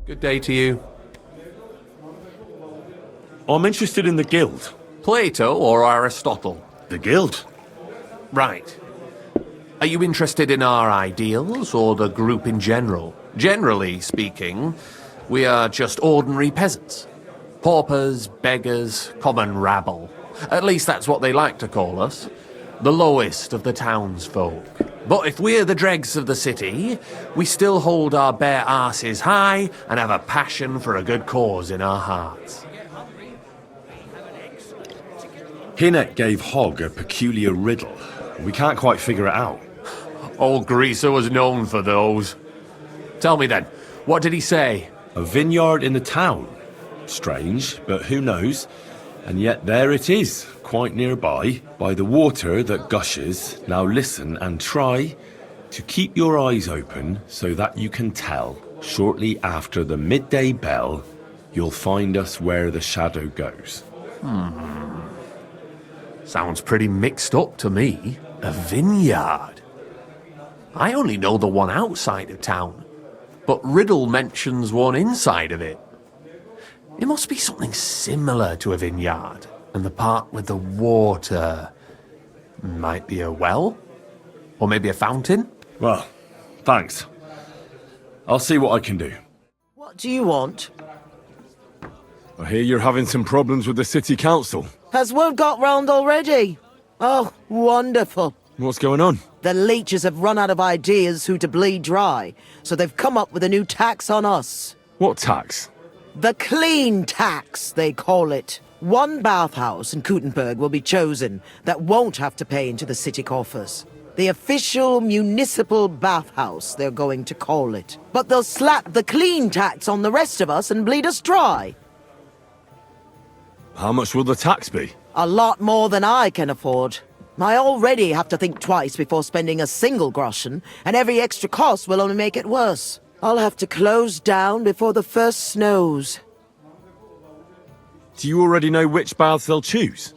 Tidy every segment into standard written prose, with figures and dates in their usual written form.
Good day to you. I'm interested in the guild. Plato or Aristotle? The guild? Right. Are you interested in our ideals or the group in general? Generally speaking, we are just ordinary peasants. Paupers, beggars, common rabble. At least that's what they like to call us. The lowest of the townsfolk. But if we're the dregs of the city, we still hold our bare arses high and have a passion for a good cause in our hearts. Hinnet gave Hogg a peculiar riddle. We can't quite figure it out. Old Greaser was known for those. Tell me then, what did he say? A vineyard in the town. Strange, but who knows? And yet there it is, quite nearby, by the water that gushes. Now listen and try to keep your eyes open so that you can tell. Shortly after the midday bell, you'll find us where the shadow goes. Sounds pretty mixed up to me. A vineyard. I only know the one outside of town, but Riddle mentions one inside of it. It must be something similar to a vineyard, and the part with the water might be a well? Or maybe a fountain? Well, thanks. I'll see what I can do. What do you want? I hear you're having some problems with the city council. Has word got round already? Oh, wonderful. What's going on? The leeches have run out of ideas who to bleed dry, so they've come up with a new tax on us. What tax? The clean tax, they call it. One bathhouse in Kuttenberg will be chosen that won't have to pay into the city coffers. The official municipal bathhouse, they're going to call it. But they'll slap the clean tax on the rest of us and bleed us dry. How much will the tax be? A lot more than I can afford. I already have to think twice before spending a single groschen, and every extra cost will only make it worse. I'll have to close down before the first snows. Do you already know which baths they'll choose?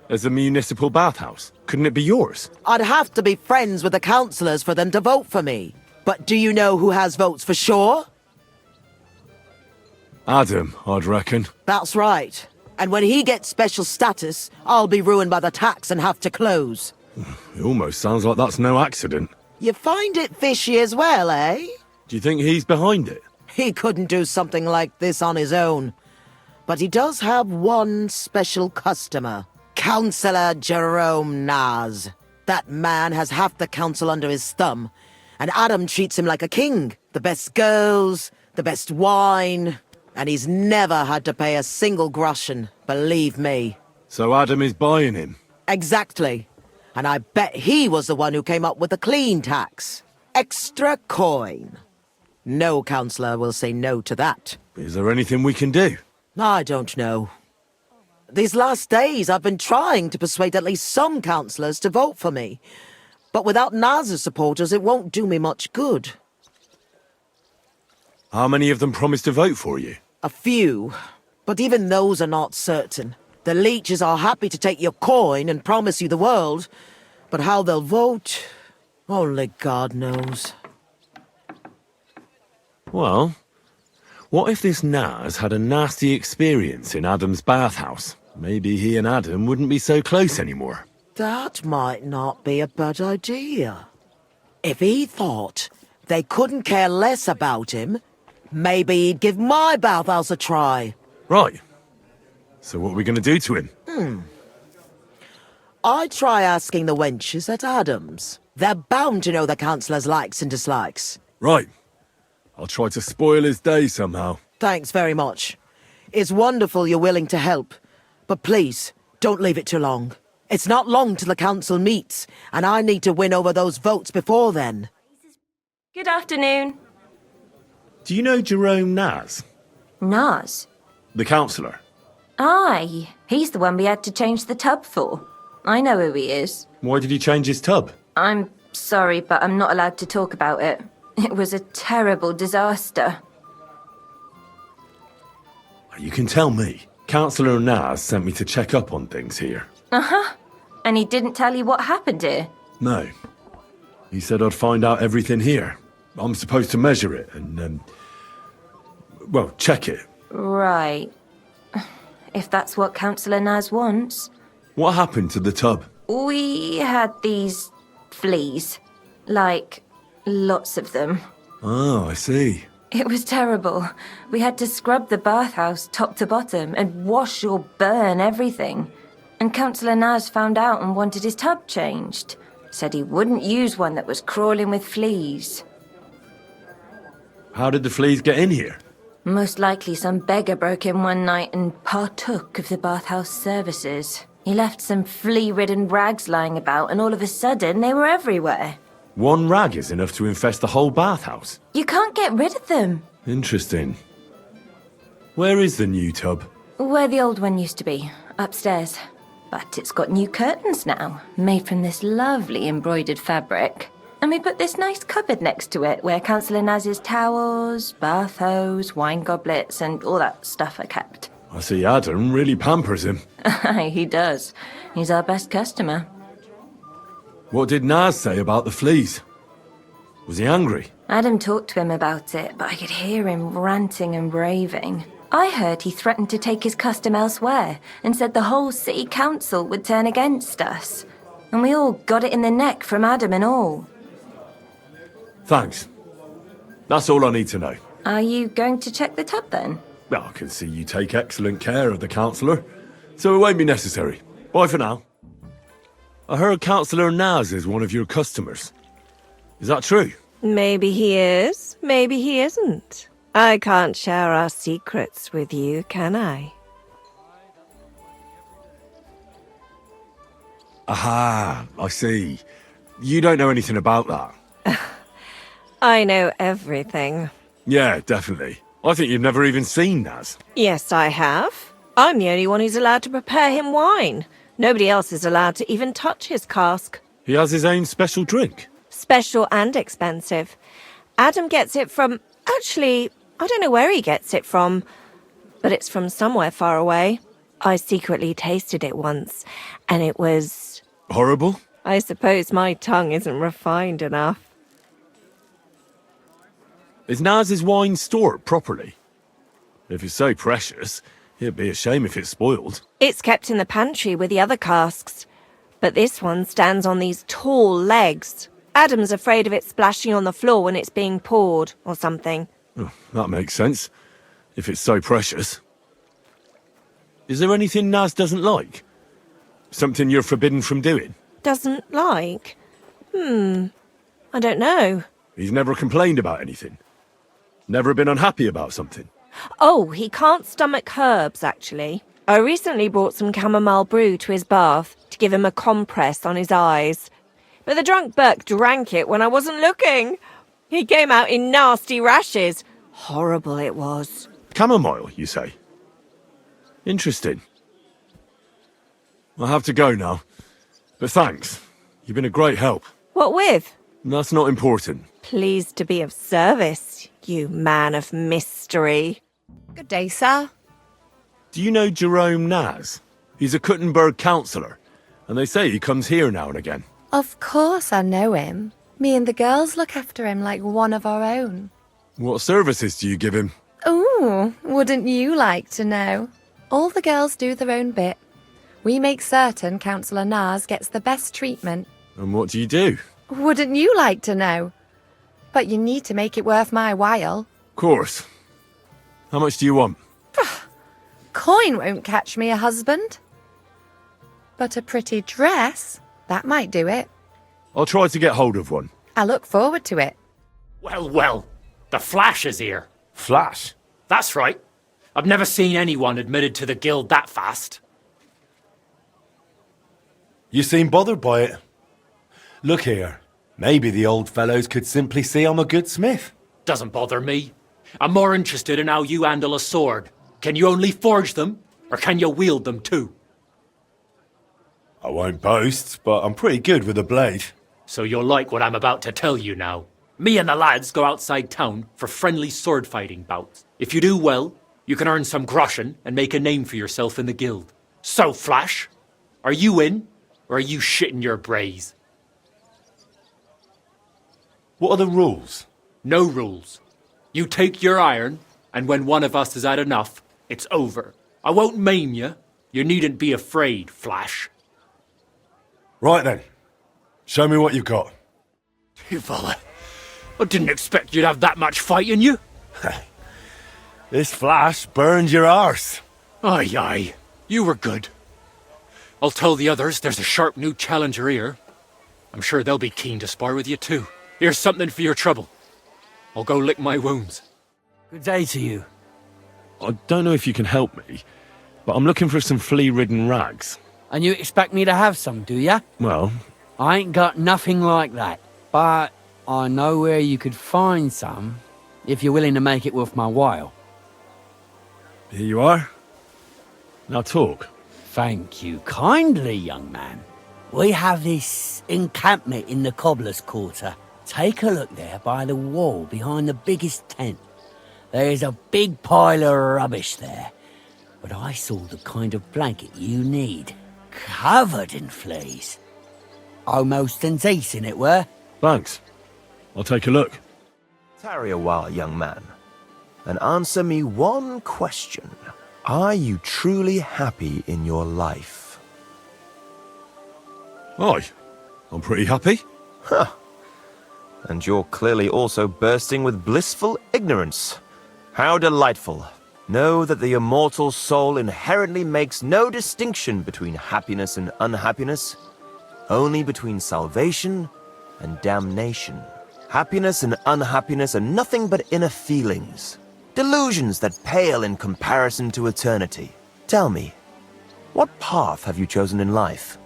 As a municipal bathhouse, couldn't it be yours? I'd have to be friends with the councillors for them to vote for me. But do you know who has votes for sure? Adam, I'd reckon. That's right. And when he gets special status, I'll be ruined by the tax and have to close. It almost sounds like that's no accident. You find it fishy as well, eh? Do you think he's behind it? He couldn't do something like this on his own. But he does have one special customer. Councillor Jerome Naz. That man has half the council under his thumb. And Adam treats him like a king. The best girls, the best wine. And he's never had to pay a single groschen, believe me. So Adam is buying him? Exactly. And I bet he was the one who came up with the clean tax. Extra coin. No councillor will say no to that. Is there anything we can do? I don't know. These last days I've been trying to persuade at least some councillors to vote for me. But without Naz's supporters it won't do me much good. How many of them promised to vote for you? A few, but even those are not certain. The leeches are happy to take your coin and promise you the world, but how they'll vote, only God knows. Well, what if this Naz had a nasty experience in Adam's bathhouse? Maybe he and Adam wouldn't be so close anymore. That might not be a bad idea. If he thought they couldn't care less about him, maybe he'd give my bathhouse a try. Right. So what are we going to do to him? I'd try asking the wenches at Adams. They're bound to know the councillor's likes and dislikes. Right. I'll try to spoil his day somehow. Thanks very much. It's wonderful you're willing to help. But please, don't leave it too long. It's not long till the council meets, and I need to win over those votes before then. Good afternoon. Do you know Jerome Naz? Naz? The councillor? Aye, he's the one we had to change the tub for. I know who he is. Why did he change his tub? I'm sorry, but I'm not allowed to talk about it. It was a terrible disaster. You can tell me. Councillor Naz sent me to check up on things here. And he didn't tell you what happened here? No. He said I'd find out everything here. I'm supposed to measure it, and, Well, check it. Right. If that's what Councillor Naz wants. What happened to the tub? We had these fleas. Like, lots of them. Oh, I see. It was terrible. We had to scrub the bathhouse top to bottom and wash or burn everything. And Councillor Naz found out and wanted his tub changed. Said he wouldn't use one that was crawling with fleas. How did the fleas get in here? Most likely some beggar broke in one night and partook of the bathhouse services. He left some flea-ridden rags lying about, and all of a sudden they were everywhere. One rag is enough to infest the whole bathhouse. You can't get rid of them. Interesting. Where is the new tub? Where the old one used to be, upstairs. But it's got new curtains now, made from this lovely embroidered fabric. And we put this nice cupboard next to it, where Councillor Naz's towels, bath hose, wine goblets, and all that stuff are kept. I see Adam really pampers him. Aye, he does. He's our best customer. What did Naz say about the fleas? Was he angry? Adam talked to him about it, but I could hear him ranting and raving. I heard he threatened to take his custom elsewhere and said the whole city council would turn against us. And we all got it in the neck from Adam and all. Thanks. That's all I need to know. Are you going to check the tub then? Well, I can see you take excellent care of the councillor, so it won't be necessary. Bye for now. I heard Councillor Naz is one of your customers. Is that true? Maybe he is, maybe he isn't. I can't share our secrets with you, can I? Aha, I see. You don't know anything about that. I know everything. Yeah, definitely. I think you've never even seen Naz. Yes, I have. I'm the only one who's allowed to prepare him wine. Nobody else is allowed to even touch his cask. He has his own special drink. Special and expensive. Adam gets it from... Actually, I don't know where he gets it from, but it's from somewhere far away. I secretly tasted it once, and it was... Horrible? I suppose my tongue isn't refined enough. Is Naz's wine stored properly? If it's so precious, it'd be a shame if it's spoiled. It's kept in the pantry with the other casks, but this one stands on these tall legs. Adam's afraid of it splashing on the floor when it's being poured, or something. Oh, that makes sense, if it's so precious. Is there anything Naz doesn't like? Something you're forbidden from doing? Doesn't like? I don't know. He's never complained about anything? Never been unhappy about something? Oh, he can't stomach herbs, actually. I recently brought some chamomile brew to his bath to give him a compress on his eyes. But the drunk Burke drank it when I wasn't looking. He came out in nasty rashes. Horrible it was. Chamomile, you say? Interesting. I'll have to go now. But thanks. You've been a great help. What with? That's not important. Pleased to be of service, you man of mystery. Good day, sir. Do you know Jerome Naz? He's a Kuttenberg councillor, and they say he comes here now and again. Of course I know him. Me and the girls look after him like one of our own. What services do you give him? Ooh, wouldn't you like to know? All the girls do their own bit. We make certain Councillor Naz gets the best treatment. And what do you do? Wouldn't you like to know? But you need to make it worth my while. Of course. How much do you want? Coin won't catch me a husband. But a pretty dress, that might do it. I'll try to get hold of one. I look forward to it. Well, well, the Flash is here. Flash? That's right. I've never seen anyone admitted to the guild that fast. You seem bothered by it. Look here, maybe the old fellows could simply see I'm a good smith. Doesn't bother me. I'm more interested in how you handle a sword. Can you only forge them, or can you wield them too? I won't boast, but I'm pretty good with a blade. So you'll like what I'm about to tell you now. Me and the lads go outside town for friendly sword fighting bouts. If you do well, you can earn some groschen and make a name for yourself in the guild. So, Flash, are you in, or are you shitting your brays? What are the rules? No rules. You take your iron And when one of us has had enough, it's over. I won't maim you. You needn't be afraid, Flash. Right then. Show me what you've got. You fella. I didn't expect you'd have that much fight in you. This Flash burns your arse. Aye, aye. You were good. I'll tell the others there's a sharp new challenger here. I'm sure they'll be keen to spar with you too. Here's something for your trouble. I'll go lick my wounds. Good day to you. I don't know if you can help me, but I'm looking for some flea-ridden rags. And you expect me to have some, do ya? Well, I ain't got nothing like that. But I know where you could find some, if you're willing to make it worth my while. here you are. Now talk. Thank you kindly, young man. We have this encampment in the cobbler's quarter. Take a look there by the wall behind the biggest tent. There is a big pile of rubbish there. But I saw the kind of blanket you need. Covered in fleas. Almost indecent it were. Thanks. I'll take a look. Tarry a while, young man, and answer me one question. Are you truly happy in your life? Aye, I'm pretty happy. Huh. And you're clearly also bursting with blissful ignorance. How delightful. Know that the immortal soul inherently makes no distinction between happiness and unhappiness, only between salvation and damnation. Happiness and unhappiness are nothing but inner feelings, delusions that pale in comparison to eternity. Tell me, what path have you chosen in life?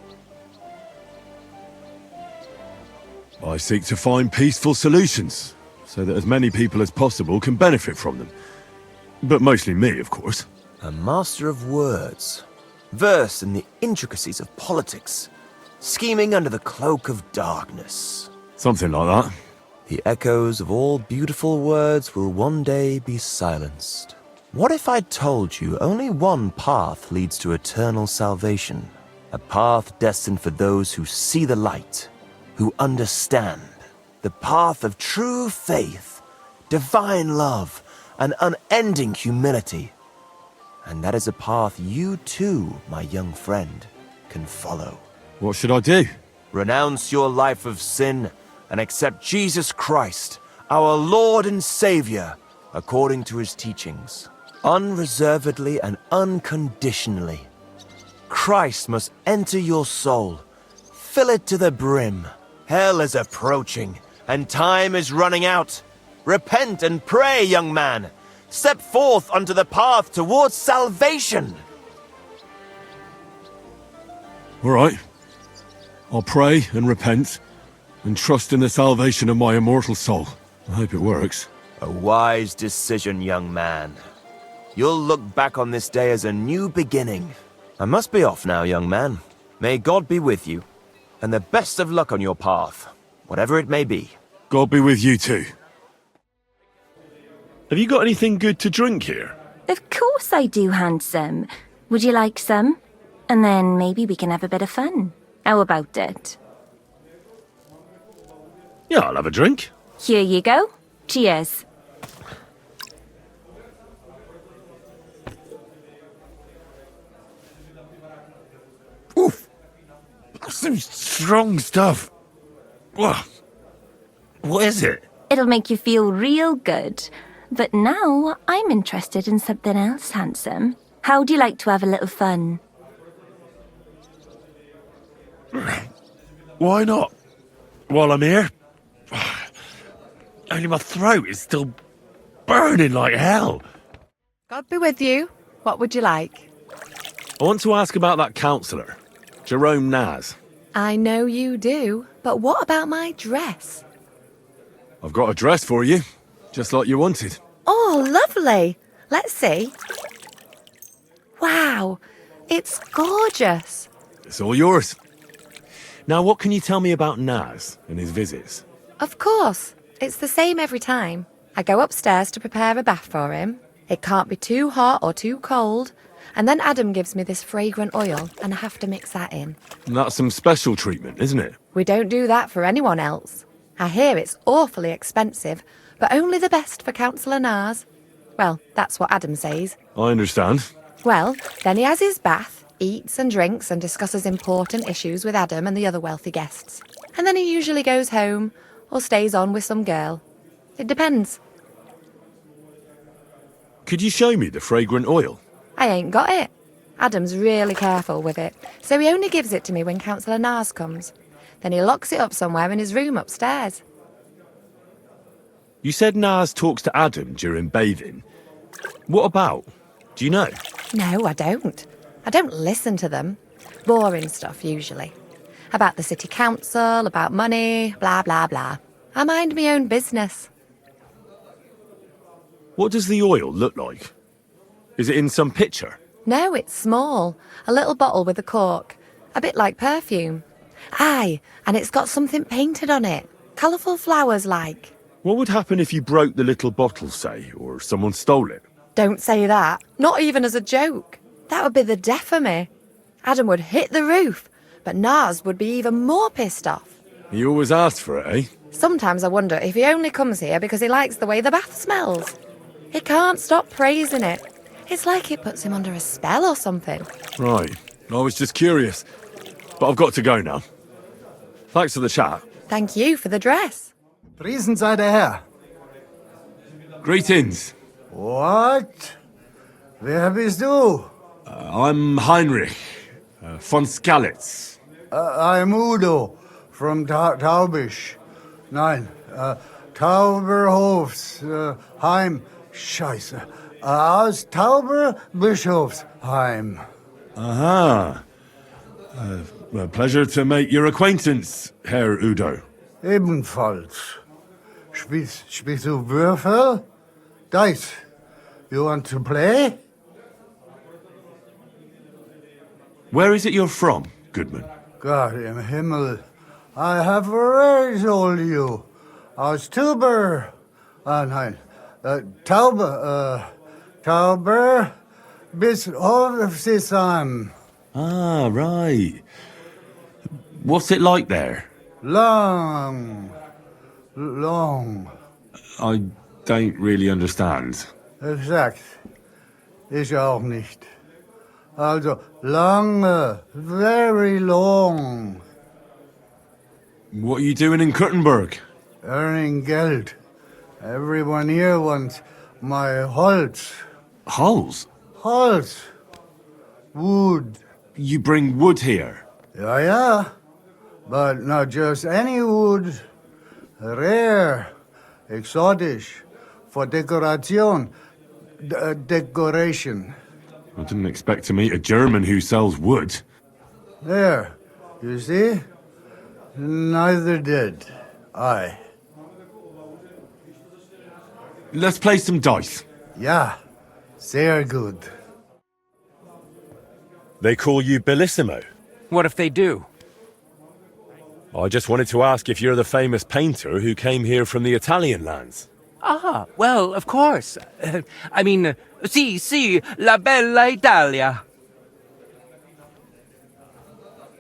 I seek to find peaceful solutions, so that as many people as possible can benefit from them. But mostly me, of course. A master of words, versed in the intricacies of politics, scheming under the cloak of darkness. Something like that. The echoes of all beautiful words will one day be silenced. What if I told you only one path leads to eternal salvation? A path destined for those who see the light, who understand. The path of true faith, divine love, and unending humility. And that is a path you too, my young friend, can follow. What should I do? Renounce your life of sin and accept Jesus Christ, our Lord and Savior, according to his teachings, unreservedly and unconditionally. Christ must enter your soul, fill it to the brim. Hell is approaching, and time is running out. Repent and pray, young man. Step forth onto the path towards salvation. All right. I'll pray and repent, and trust in the salvation of my immortal soul. I hope it works. A wise decision, young man. You'll look back on this day as a new beginning. I must be off now, young man. May God be with you, and the best of luck on your path, whatever it may be. God be with you too. Have you got anything good to drink here? Of course I do, handsome. Would you like some? And then maybe we can have a bit of fun. How about it? Yeah, I'll have a drink. Here you go. Cheers. Oof! That's some strong stuff. What is it? It'll make you feel real good. But now I'm interested in something else, handsome. How'd you like to have a little fun? Why not? While I'm here? Only my throat is still burning like hell. God be with you. What would you like? I want to ask about that counsellor, Jerome Naz. I know you do, but what about my dress? I've got a dress for you, just like you wanted. Oh, lovely. Let's see. Wow, it's gorgeous. It's all yours. Now, what can you tell me about Naz and his visits? Of course. It's the same every time. I go upstairs to prepare a bath for him. It can't be too hot or too cold. And then Adam gives me this fragrant oil, and I have to mix that in. And that's some special treatment, isn't it? We don't do that for anyone else. I hear it's awfully expensive, but only the best for Councillor Naz. Well, that's what Adam says. I understand. Well, then he has his bath, eats and drinks and discusses important issues with Adam and the other wealthy guests. And then he usually goes home or stays on with some girl. It depends. Could you show me the fragrant oil? I ain't got it. Adam's really careful with it, so he only gives it to me when Councillor Nars comes. Then he locks it up somewhere in his room upstairs. You said Nars talks to Adam during bathing. What about? Do you know? No, I don't. I don't listen to them. Boring stuff, usually. About the city council, about money, blah, blah, blah. I mind my own business. What does the oil look like? Is it in some picture? No, it's small. A little bottle with a cork. A bit like perfume. Aye, and it's got something painted on it. Colourful flowers like. What would happen if you broke the little bottle, say, or someone stole it? Don't say that. Not even as a joke. That would be the death of me. Adam would hit the roof, but Nars would be even more pissed off. He always asked for it, eh? Sometimes I wonder if he only comes here because he likes the way the bath smells. He can't stop praising it. It's like it puts him under a spell or something. Right. I was just curious. But I've got to go now. Thanks for the chat. Thank you for the dress. Priesen sei der Herr. Greetings. What? Wer bist du? I'm Heinrich von Skalitz. I'm Udo from Taubisch. Nein, Tauberhofs, Heim. Scheiße. Aus Tauberbischofsheim. Aha. A pleasure to make your acquaintance, Herr Udo. Ebenfalls. Spielst du Würfel? Dice. You want to play? Where is it you're from, Goodman? God im Himmel. I have already told you. Aus Tauber. Nein. Tauber bis Hofsisheim. Ah, right. What's it like there? Long. I don't really understand. Exakt. Ich auch nicht. Also, lange, very long. What are you doing in Kuttenberg? Earning Geld. Everyone here wants my Holz. Hulls? Holz. Wood. You bring wood here? Ja. But not just any wood. Rare. Exotisch. For decoration. Decoration. I didn't expect to meet a German who sells wood. There. You see? Neither did I. Let's play some dice. Ja. Sehr good. They call you Bellissimo. What if they do? I just wanted to ask if you're the famous painter who came here from the Italian lands. Ah, well, of course. I mean, sì, la bella Italia.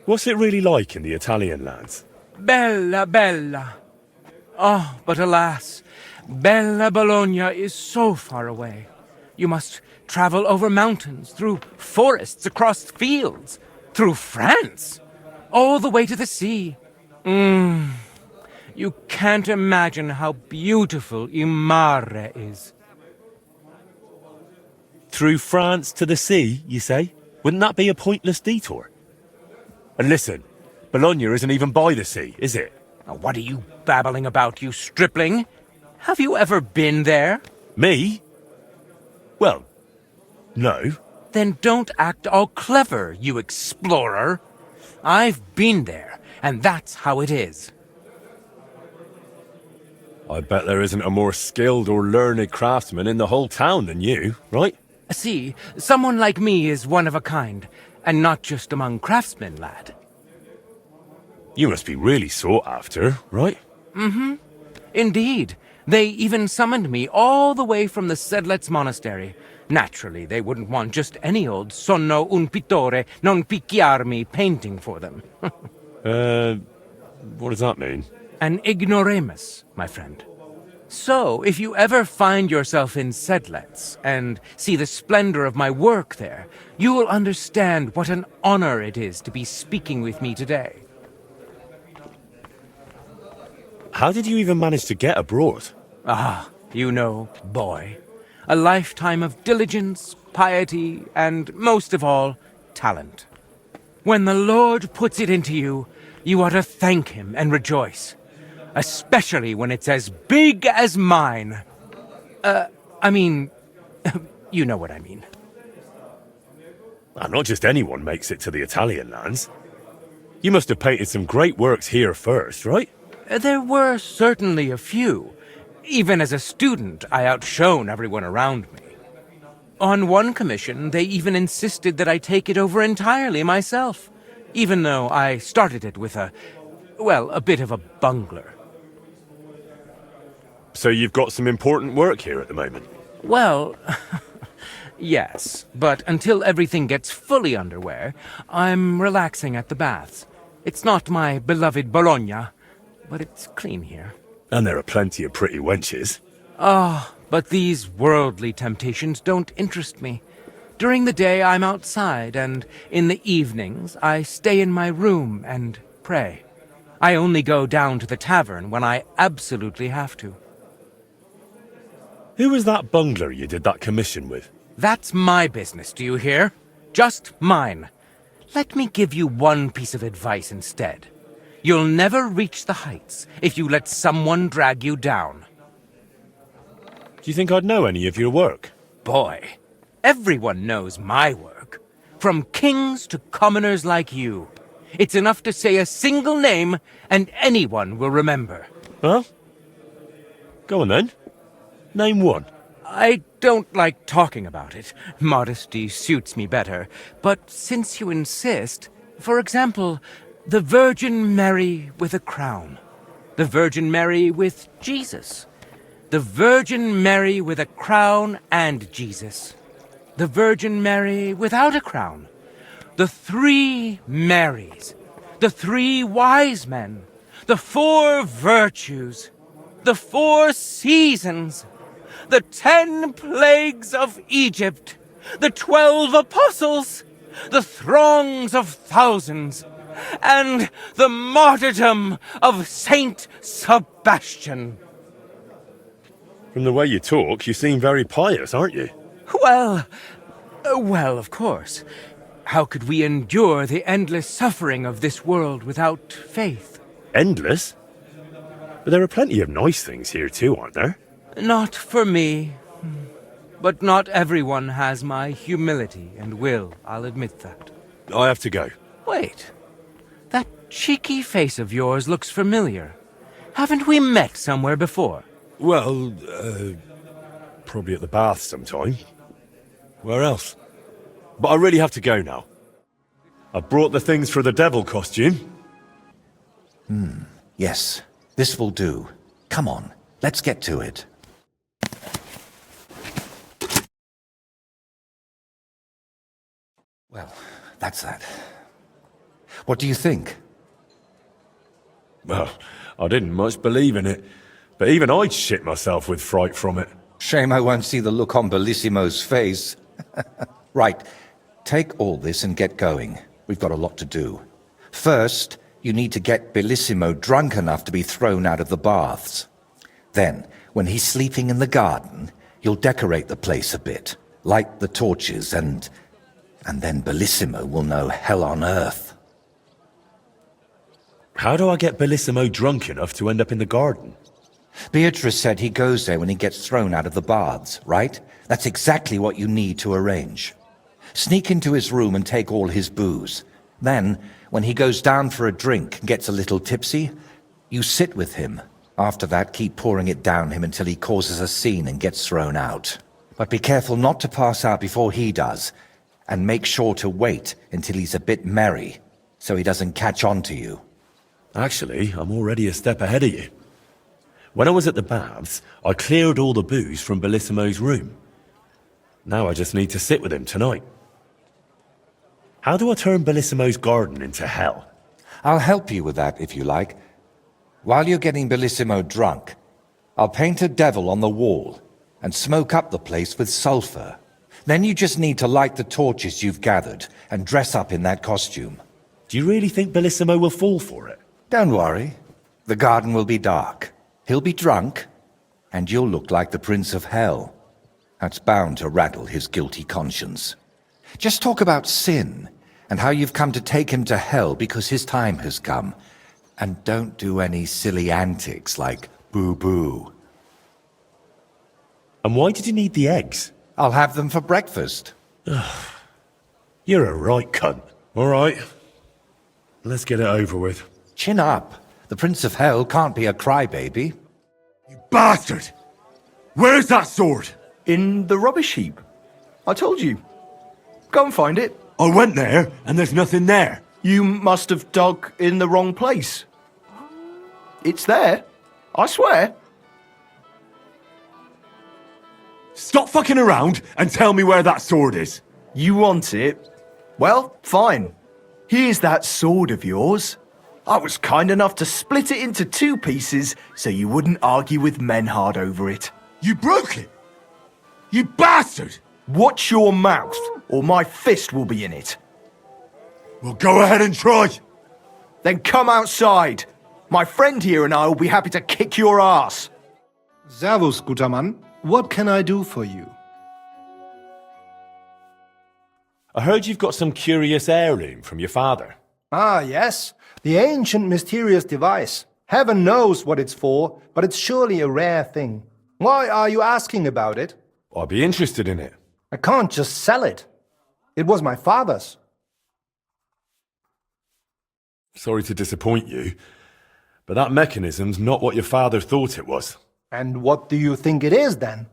What's it really like in the Italian lands? Bella. Oh, but alas, Bella Bologna is so far away. You must travel over mountains, through forests, across fields, through France, all the way to the sea. You can't imagine how beautiful Il Mare is. Through France to the sea, you say? Wouldn't that be a pointless detour? And listen, Bologna isn't even by the sea, is it? Now, what are you babbling about, you stripling? Have you ever been there? Me? Well, no. Then don't act all clever, you explorer. I've been there, and that's how it is. I bet there isn't a more skilled or learned craftsman in the whole town than you, right? See, someone like me is one of a kind, and not just among craftsmen, lad. You must be really sought after, right? Indeed. They even summoned me all the way from the Sedlets Monastery. Naturally, they wouldn't want just any old sonno un pittore non picchiarmi painting for them. What does that mean? An ignoramus, my friend. So, if you ever find yourself in Sedlets and see the splendor of my work there, you will understand what an honor it is to be speaking with me today. How did you even manage to get abroad? Ah, you know, boy. A lifetime of diligence, piety, and, most of all, talent. When the Lord puts it into you, you ought to thank Him and rejoice. Especially when it's as big as mine. I mean, you know what I mean. Not just anyone makes it to the Italian lands. You must have painted some great works here first, right? There were certainly a few. Even as a student, I outshone everyone around me. On one commission, they even insisted that I take it over entirely myself, even though I started it with a bit of a bungler. So you've got some important work here at the moment? Well, yes, but until everything gets fully underway, I'm relaxing at the baths. It's not my beloved Bologna, but it's clean here. And there are plenty of pretty wenches. But these worldly temptations don't interest me. During the day, I'm outside, and in the evenings, I stay in my room and pray. I only go down to the tavern when I absolutely have to. Who was that bungler you did that commission with? That's my business, do you hear? Just mine. Let me give you one piece of advice instead. You'll never reach the heights if you let someone drag you down. Do you think I'd know any of your work? Boy, everyone knows my work. From kings to commoners like you. It's enough to say a single name and anyone will remember. Well, go on then. Name one. I don't like talking about it. Modesty suits me better. But since you insist, for example, the Virgin Mary with a crown. The Virgin Mary with Jesus. The Virgin Mary with a crown and Jesus. The Virgin Mary without a crown. The three Marys. The three wise men. The four virtues. The four seasons. The 10 plagues of Egypt. The 12 apostles. The throngs of thousands. And the martyrdom of Saint Sebastian. From the way you talk, you seem very pious, aren't you? Well, of course. How could we endure the endless suffering of this world without faith? Endless? But there are plenty of nice things here too, aren't there? Not for me. But not everyone has my humility and will, I'll admit that. I have to go. Wait. That cheeky face of yours looks familiar. Haven't we met somewhere before? Well, probably at the bath sometime. Where else? But I really have to go now. I brought the things for the devil costume. Yes, this will do. Come on, let's get to it. Well, that's that. What do you think? Well, I didn't much believe in it, but even I'd shit myself with fright from it. Shame I won't see the look on Bellissimo's face. Right, take all this and get going. We've got a lot to do. First, you need to get Bellissimo drunk enough to be thrown out of the baths. Then, when he's sleeping in the garden, you'll decorate the place a bit, light the torches, and then Bellissimo will know hell on earth. How do I get Bellissimo drunk enough to end up in the garden? Beatrice said he goes there when he gets thrown out of the baths, right? That's exactly what you need to arrange. Sneak into his room and take all his booze. Then, when he goes down for a drink and gets a little tipsy, you sit with him. After that, keep pouring it down him until he causes a scene and gets thrown out. But be careful not to pass out before he does, and make sure to wait until he's a bit merry, so he doesn't catch on to you. Actually, I'm already a step ahead of you. When I was at the baths, I cleared all the booze from Bellissimo's room. Now I just need to sit with him tonight. How do I turn Bellissimo's garden into hell? I'll help you with that if you like. While you're getting Bellissimo drunk, I'll paint a devil on the wall and smoke up the place with sulfur. Then you just need to light the torches you've gathered and dress up in that costume. Do you really think Bellissimo will fall for it? Don't worry. The garden will be dark. He'll be drunk, and you'll look like the Prince of Hell. That's bound to rattle his guilty conscience. Just talk about sin and how you've come to take him to hell because his time has come. And don't do any silly antics like boo-boo. And why did you need the eggs? I'll have them for breakfast. You're a right cunt. All right. Let's get it over with. Chin up. The Prince of Hell can't be a crybaby. You bastard! Where's that sword? In the rubbish heap. I told you. Go and find it. I went there, and there's nothing there. You must have dug in the wrong place. It's there. I swear. Stop fucking around and tell me where that sword is. You want it? Well, fine. Here's that sword of yours. I was kind enough to split it into 2 pieces so you wouldn't argue with Menhard over it. You broke it! You bastard! Watch your mouth, or my fist will be in it. Well, go ahead and try. Then come outside. My friend here and I will be happy to kick your ass. Servus, guter Mann. What can I do for you? I heard you've got some curious heirloom from your father. Ah, yes. The ancient mysterious device. Heaven knows what it's for, but it's surely a rare thing. Why are you asking about it? I'd be interested in it. I can't just sell it. It was my father's. Sorry to disappoint you, but that mechanism's not what your father thought it was. And what do you think it is, then?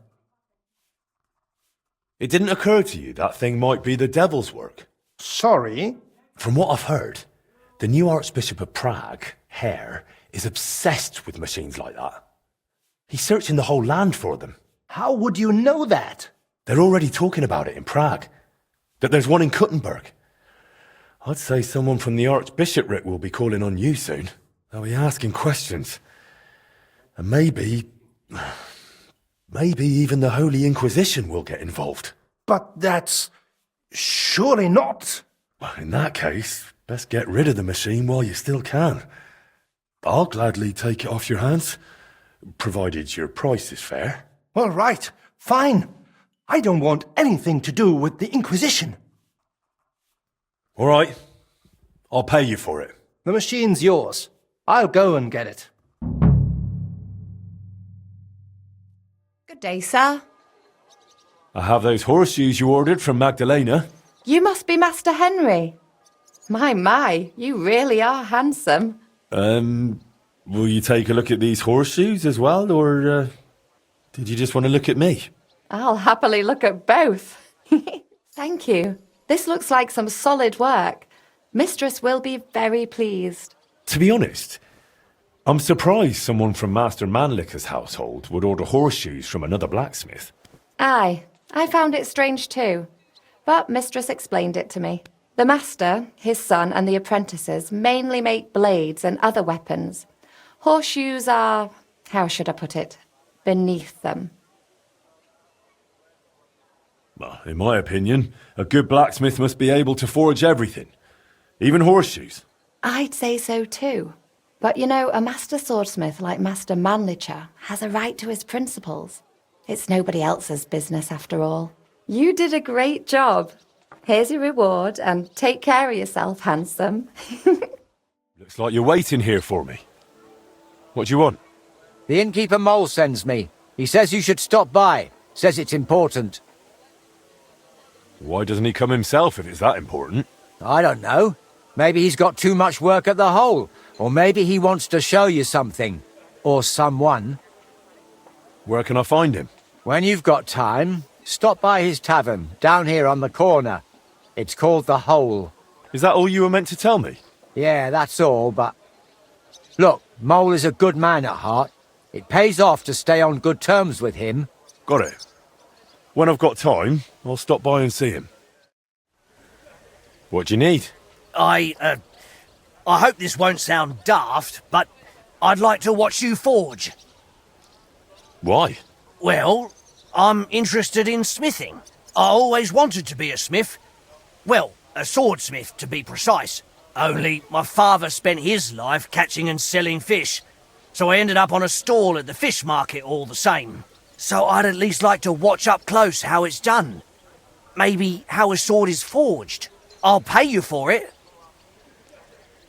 It didn't occur to you that thing might be the devil's work? Sorry? From what I've heard, the new Archbishop of Prague, Herr, is obsessed with machines like that. He's searching the whole land for them. How would you know that? They're already talking about it in Prague. That there's one in Kuttenberg. I'd say someone from the Archbishopric will be calling on you soon. They'll be asking questions. And maybe even the Holy Inquisition will get involved. But that's... surely not. Well, in that case, best get rid of the machine while you still can. I'll gladly take it off your hands, provided your price is fair. All right, fine. I don't want anything to do with the Inquisition. All right, I'll pay you for it. The machine's yours. I'll go and get it. Good day, sir. I have those horseshoes you ordered from Magdalena. You must be Master Henry. My, you really are handsome. Will you take a look at these horseshoes as well, or did you just want to look at me? I'll happily look at both. Thank you. This looks like some solid work. Mistress will be very pleased. To be honest, I'm surprised someone from Master Mannlicher's household would order horseshoes from another blacksmith. Aye, I found it strange too. But Mistress explained it to me. The master, his son, and the apprentices mainly make blades and other weapons. Horseshoes are, how should I put it, beneath them. Well, in my opinion, a good blacksmith must be able to forge everything, even horseshoes. I'd say so too. But you know, a master swordsmith like Master Mannlicher has a right to his principles. It's nobody else's business after all. You did a great job. Here's your reward, and take care of yourself, handsome. Looks like you're waiting here for me. What do you want? The innkeeper Mole sends me. He says you should stop by. Says it's important. Why doesn't he come himself if it's that important? I don't know. Maybe he's got too much work at the hole. Or maybe he wants to show you something. Or someone. Where can I find him? When you've got time, stop by his tavern, down here on the corner. It's called The Hole. Is that all you were meant to tell me? Yeah, that's all, but... Look, Mole is a good man at heart. It pays off to stay on good terms with him. Got it. When I've got time, I'll stop by and see him. What do you need? I hope this won't sound daft, but I'd like to watch you forge. Why? Well, I'm interested in smithing. I always wanted to be a smith. Well, a swordsmith, to be precise. Only my father spent his life catching and selling fish, so I ended up on a stall at the fish market all the same. So I'd at least like to watch up close how it's done. Maybe how a sword is forged. I'll pay you for it.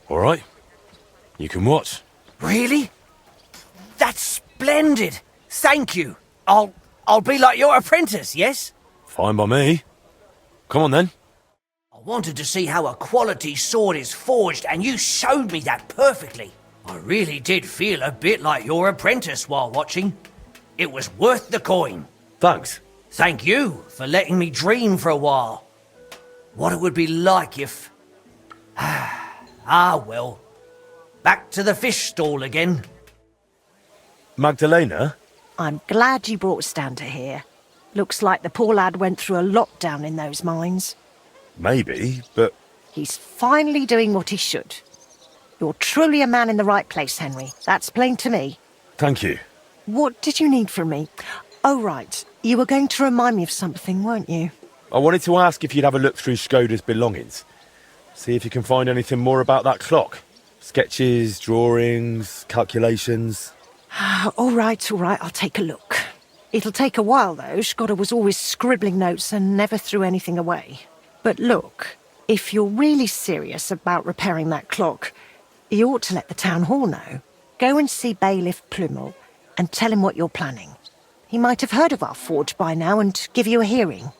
All right. You can watch. Really? That's splendid. Thank you. I'll be like your apprentice, yes? Fine by me. Come on then. I wanted to see how a quality sword is forged, and you showed me that perfectly. I really did feel a bit like your apprentice while watching. It was worth the coin. Thanks. Thank you for letting me dream for a while. What it would be like if... Ah, well. Back to the fish stall again. Magdalena? I'm glad you brought Stan to here. Looks like the poor lad went through a lot down in those mines. Maybe, but... He's finally doing what he should. You're truly a man in the right place, Henry. That's plain to me. Thank you. What did you need from me? Oh, right. You were going to remind me of something, weren't you? I wanted to ask if you'd have a look through Skoda's belongings. See if you can find anything more about that clock. Sketches, drawings, calculations... All right, I'll take a look. It'll take a while, though. Skoda was always scribbling notes and never threw anything away. But look, if you're really serious about repairing that clock, you ought to let the town hall know. Go and see Bailiff Plumel and tell him what you're planning. He might have heard of our forge by now and give you a hearing.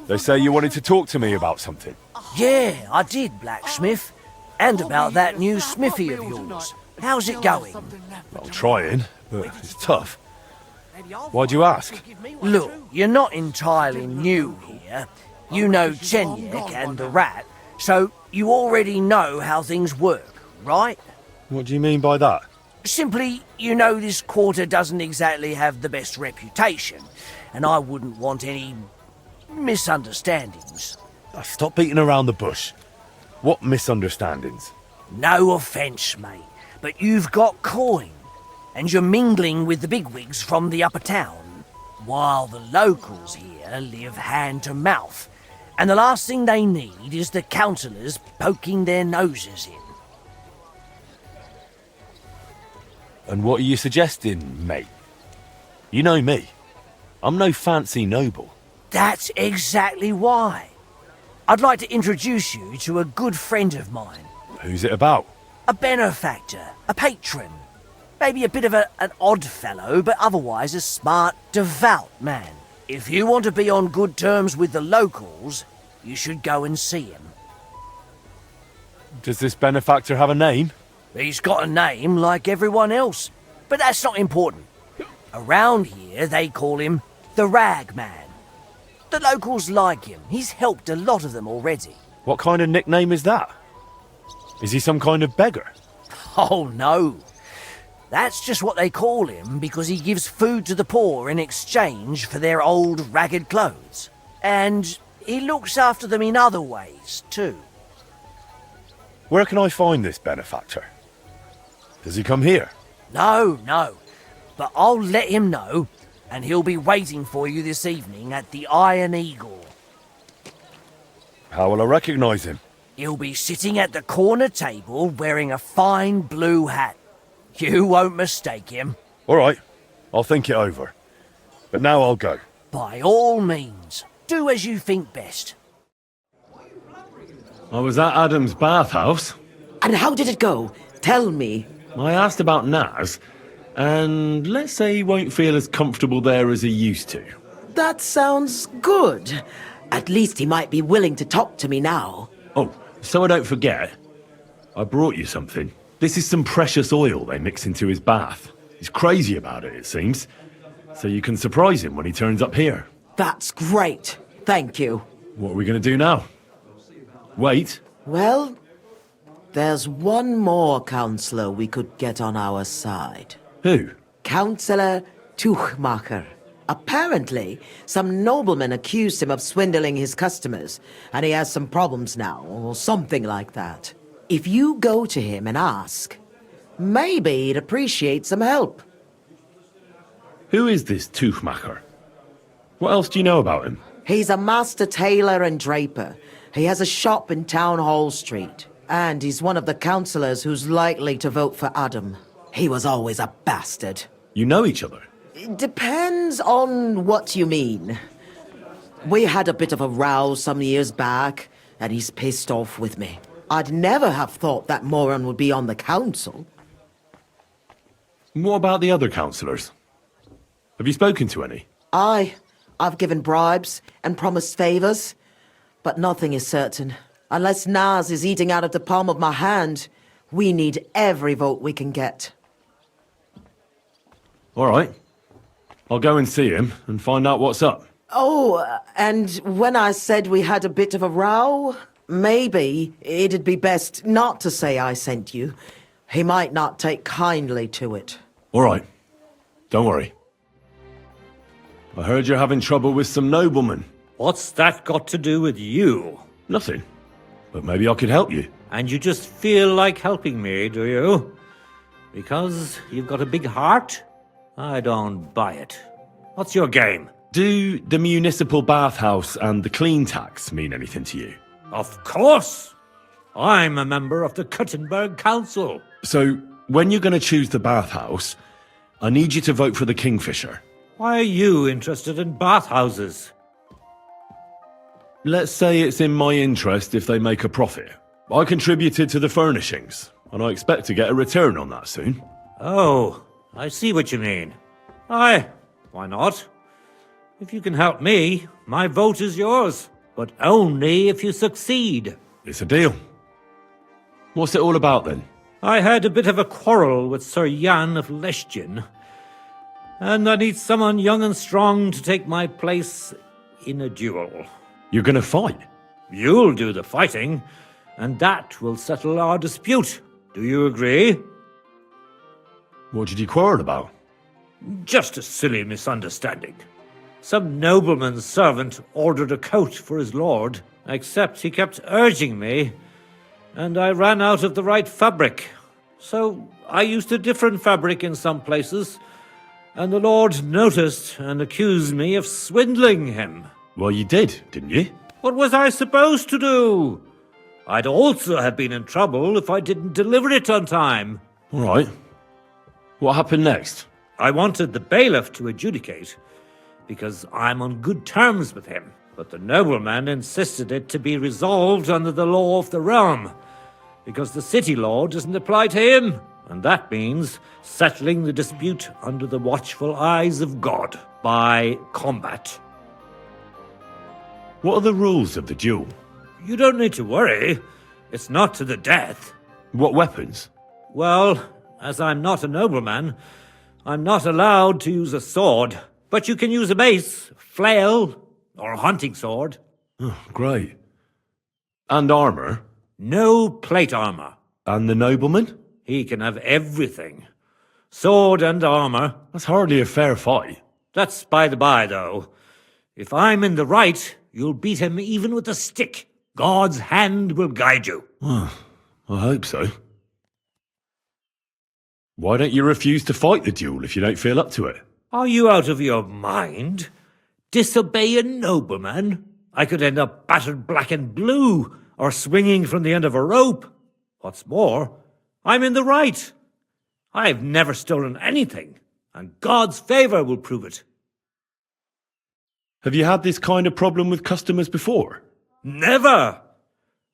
They say you wanted to talk to me about something. Yeah, I did, blacksmith. And about that new smithy of yours. How's it going? I'm trying, but it's tough. Why'd you ask? Look, you're not entirely new here. You know Chenyek and the Rat, so you already know how things work, right? What do you mean by that? Simply, you know this quarter doesn't exactly have the best reputation, and I wouldn't want any misunderstandings. Stop beating around the bush. What misunderstandings? No offence, mate, but you've got coin, and you're mingling with the bigwigs from the upper town, while the locals here live hand to mouth, and the last thing they need is the councillors poking their noses in. And what are you suggesting, mate? You know me. I'm no fancy noble. That's exactly why. I'd like to introduce you to a good friend of mine. Who's it about? A benefactor, a patron. Maybe a bit of an odd fellow, but otherwise a smart, devout man. If you want to be on good terms with the locals, you should go and see him. Does this benefactor have a name? He's got a name like everyone else, but that's not important. Around here, they call him the Rag Man. The locals like him. He's helped a lot of them already. What kind of nickname is that? Is he some kind of beggar? Oh, no. That's just what they call him because he gives food to the poor in exchange for their old ragged clothes. And he looks after them in other ways, too. Where can I find this benefactor? Does he come here? No. But I'll let him know, and he'll be waiting for you this evening at the Iron Eagle. How will I recognise him? He'll be sitting at the corner table wearing a fine blue hat. You won't mistake him. All right, I'll think it over. But now I'll go. By all means, do as you think best. I was at Adam's bathhouse. And how did it go? Tell me. I asked about Naz, and let's say he won't feel as comfortable there as he used to. That sounds good. At least he might be willing to talk to me now. Oh, so I don't forget, I brought you something. This is some precious oil they mix into his bath. He's crazy about it, it seems. So you can surprise him when he turns up here. That's great. Thank you. What are we going to do now? Wait. Well, there's one more councillor we could get on our side. Who? Councillor Tuchmacher. Apparently, some nobleman accused him of swindling his customers, and he has some problems now, or something like that. If you go to him and ask, maybe he'd appreciate some help. Who is this Tuchmacher? What else do you know about him? He's a master tailor and draper. He has a shop in Town Hall Street. And he's one of the councillors who's likely to vote for Adam. He was always a bastard. You know each other? It depends on what you mean. We had a bit of a row some years back, and he's pissed off with me. I'd never have thought that moron would be on the council. What about the other councillors? Have you spoken to any? I've given bribes and promised favours, but nothing is certain. Unless Naz is eating out of the palm of my hand, we need every vote we can get. All right. I'll go and see him and find out what's up. Oh, and when I said we had a bit of a row, maybe it'd be best not to say I sent you. He might not take kindly to it. All right. Don't worry. I heard you're having trouble with some noblemen. What's that got to do with you? Nothing. But maybe I could help you. And you just feel like helping me, do you? Because you've got a big heart? I don't buy it. What's your game? Do the municipal bathhouse and the clean tax mean anything to you? Of course! I'm a member of the Kuttenberg Council. So, when you're going to choose the bathhouse, I need you to vote for the Kingfisher. Why are you interested in bathhouses? Let's say it's in my interest if they make a profit. I contributed to the furnishings, and I expect to get a return on that soon. Oh, I see what you mean. Aye, why not? If you can help me, my vote is yours. But only if you succeed. It's a deal. What's it all about then? I had a bit of a quarrel with Sir Jan of Leschin, and I need someone young and strong to take my place in a duel. You're gonna fight? You'll do the fighting, and that will settle our dispute. Do you agree? What did you quarrel about? Just a silly misunderstanding. Some nobleman's servant ordered a coat for his lord, except he kept urging me, and I ran out of the right fabric. So I used a different fabric in some places, and the lord noticed and accused me of swindling him. Well, you did, didn't you? What was I supposed to do? I'd also have been in trouble if I didn't deliver it on time. All right. What happened next? I wanted the bailiff to adjudicate, because I'm on good terms with him. But the nobleman insisted it to be resolved under the law of the realm, because the city law doesn't apply to him. And that means settling the dispute under the watchful eyes of God, by combat. What are the rules of the duel? You don't need to worry. It's not to the death. What weapons? Well, as I'm not a nobleman, I'm not allowed to use a sword. But you can use a mace, flail, or a hunting sword. Oh, great. And armor? No plate armor. And the nobleman? He can have everything. Sword and armor. That's hardly a fair fight. That's by the by, though. If I'm in the right, you'll beat him even with a stick. God's hand will guide you. I hope so. Why don't you refuse to fight the duel if you don't feel up to it? Are you out of your mind? Disobey a nobleman? I could end up battered black and blue, or swinging from the end of a rope. What's more, I'm in the right. I've never stolen anything, and God's favor will prove it. Have you had this kind of problem with customers before? Never!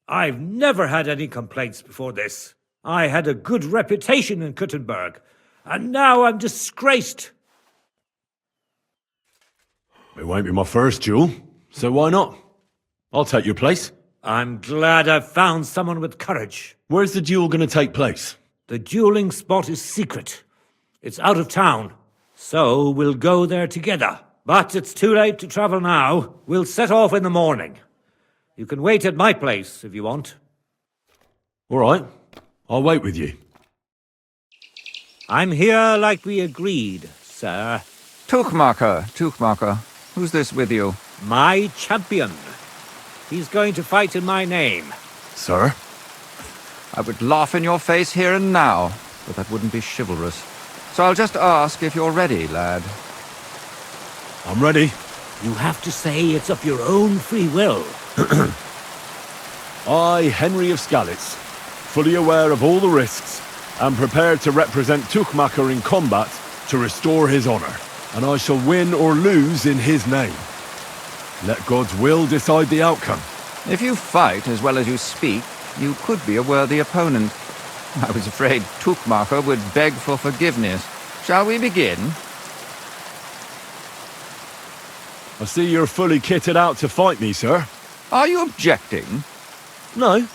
I've never had any complaints before this. I had a good reputation in Kuttenberg, and now I'm disgraced. It won't be my first duel, so why not? I'll take your place. I'm glad I've found someone with courage. Where's the duel going to take place? The dueling spot is secret. It's out of town, so we'll go there together. But it's too late to travel now. We'll set off in the morning. You can wait at my place if you want. All right. I'll wait with you. I'm here like we agreed, sir. Tuchmacher. Who's this with you? My champion. He's going to fight in my name. Sir? I would laugh in your face here and now, but that wouldn't be chivalrous. So I'll just ask if you're ready, lad. I'm ready. You have to say it's of your own free will. I, Henry of Skalitz, fully aware of all the risks, am prepared to represent Tuchmacher in combat to restore his honor, and I shall win or lose in his name. Let God's will decide the outcome. If you fight as well as you speak, you could be a worthy opponent. I was afraid Tuchmacher would beg for forgiveness. Shall we begin? I see you're fully kitted out to fight me, sir. Are you objecting? No.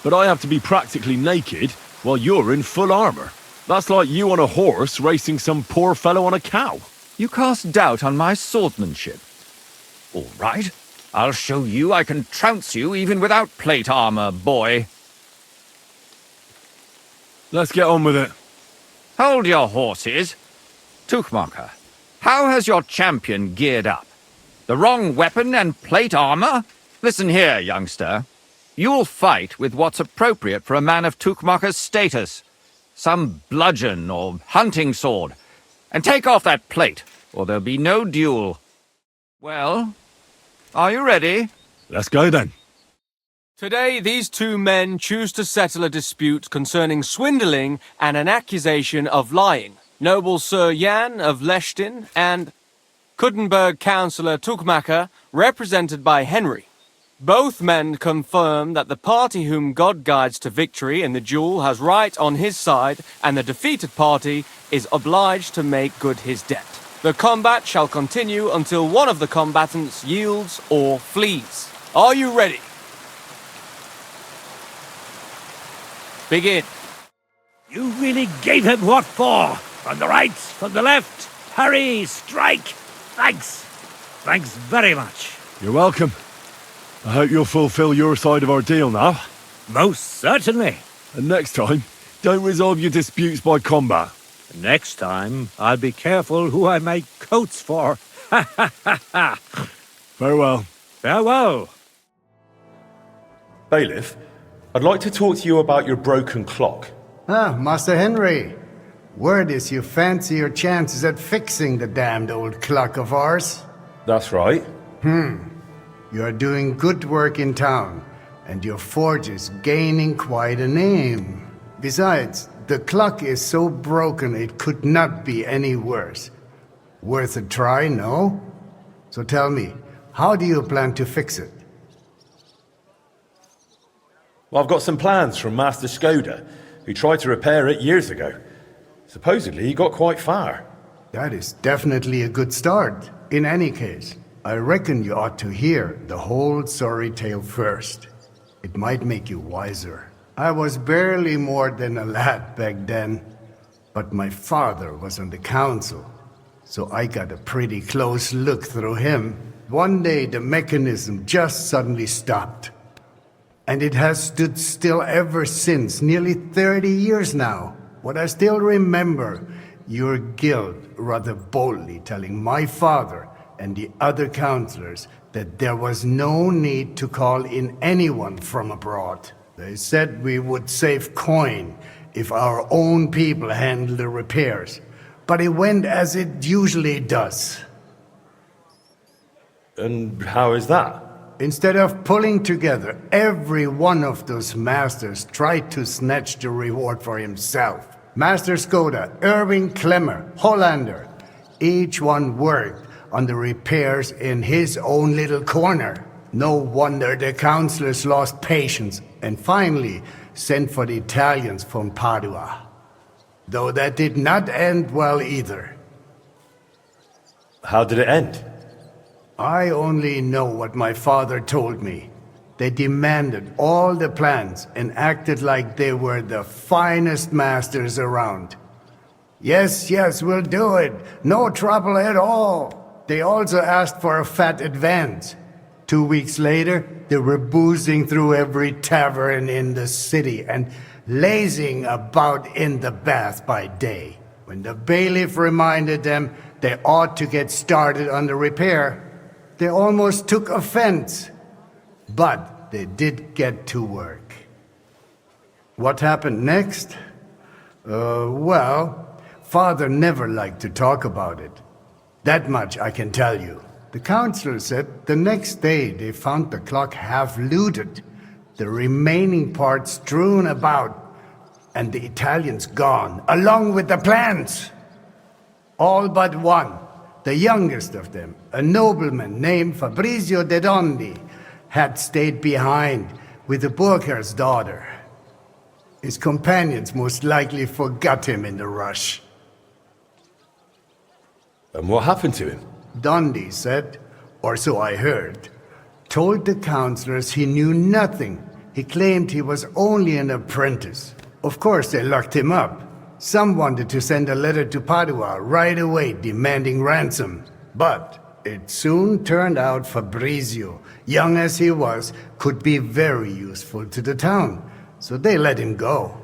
But I have to be practically naked while you're in full armor. That's like you on a horse racing some poor fellow on a cow. You cast doubt on my swordsmanship. All right. I'll show you I can trounce you even without plate armor, boy. Let's get on with it. Hold your horses. Tuchmacher, how has your champion geared up? The wrong weapon and plate armor? Listen here, youngster. You'll fight with what's appropriate for a man of Tuchmacher's status. Some bludgeon or hunting sword. And take off that plate, or there'll be no duel. Well, are you ready? Let's go then. Today, these two men choose to settle a dispute concerning swindling and an accusation of lying. Noble Sir Jan of Lechtin and Kuttenberg Councillor Tuchmacher, represented by Henry. Both men confirm that the party whom God guides to victory in the duel has right on his side, and the defeated party is obliged to make good his debt. The combat shall continue until one of the combatants yields or flees. Are you ready? Begin. You really gave him what for? From the right, from the left, hurry, strike. Thanks. Thanks very much. You're welcome. I hope you'll fulfill your side of our deal now. Most certainly. And next time, don't resolve your disputes by combat. Next time, I'll be careful who I make coats for. Ha ha ha ha. Farewell. Farewell. Bailiff, I'd like to talk to you about your broken clock. Ah, Master Henry. Word is you fancy your chances at fixing the damned old clock of ours. That's right. You're doing good work in town, and your forge is gaining quite a name. Besides, the clock is so broken it could not be any worse. Worth a try, no? So tell me, how do you plan to fix it? Well, I've got some plans from Master Skoda, who tried to repair it years ago. Supposedly, he got quite far. That is definitely a good start. In any case, I reckon you ought to hear the whole sorry tale first. It might make you wiser. I was barely more than a lad back then, but my father was on the council, so I got a pretty close look through him. One day the mechanism just suddenly stopped, and it has stood still ever since, nearly 30 years now. What I still remember, your guild rather boldly telling my father and the other councillors that there was no need to call in anyone from abroad. They said we would save coin if our own people handled the repairs, but it went as it usually does. And how is that? Instead of pulling together, every one of those masters tried to snatch the reward for himself. Master Skoda, Erwin Klemmer, Hollander, each one worked on the repairs in his own little corner. No wonder the councillors lost patience and finally sent for the Italians from Padua. Though that did not end well either. How did it end? I only know what my father told me. They demanded all the plans and acted like they were the finest masters around. Yes, we'll do it. No trouble at all. They also asked for a fat advance. 2 weeks later, they were boozing through every tavern in the city and lazing about in the bath by day. When the bailiff reminded them they ought to get started on the repair, they almost took offense. But they did get to work. What happened next? Well, Father never liked to talk about it. That much I can tell you. The councillor said the next day they found the clock half looted, the remaining parts strewn about, and the Italians gone, along with the plans. All but one, the youngest of them, a nobleman named Fabrizio de Dondi, had stayed behind with the Burkhar's daughter. His companions most likely forgot him in the rush. And what happened to him? Dondi said, or so I heard, told the councillors he knew nothing. He claimed he was only an apprentice. Of course, they locked him up. Some wanted to send a letter to Padua right away demanding ransom. But it soon turned out Fabrizio, young as he was, could be very useful to the town. So they let him go.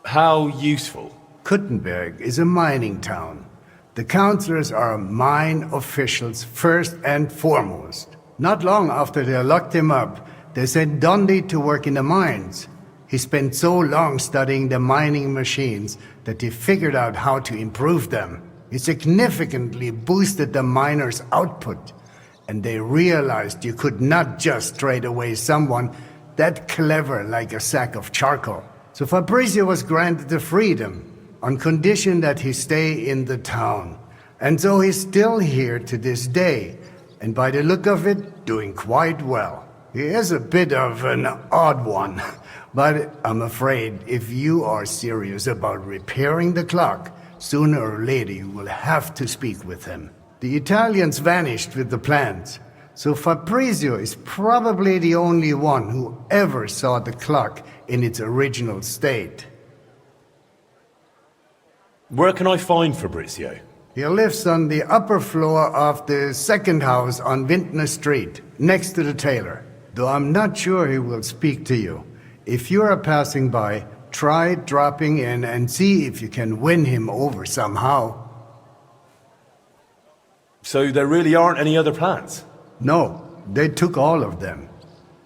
How useful? Kuttenberg is a mining town. The councillors are mine officials first and foremost. Not long after they locked him up, they sent Dondi to work in the mines. He spent so long studying the mining machines that he figured out how to improve them. He significantly boosted the miners' output, and they realized you could not just trade away someone that clever like a sack of charcoal. So Fabrizio was granted the freedom, on condition that he stay in the town. And so he's still here to this day, and by the look of it, doing quite well. He is a bit of an odd one, but I'm afraid if you are serious about repairing the clock, sooner or later you will have to speak with him. The Italians vanished with the plans, so Fabrizio is probably the only one who ever saw the clock in its original state. Where can I find Fabrizio? He lives on the upper floor of the second house on Vintner Street, next to the tailor. Though I'm not sure he will speak to you. If you are passing by, try dropping in and see if you can win him over somehow. So there really aren't any other plans? No, they took all of them.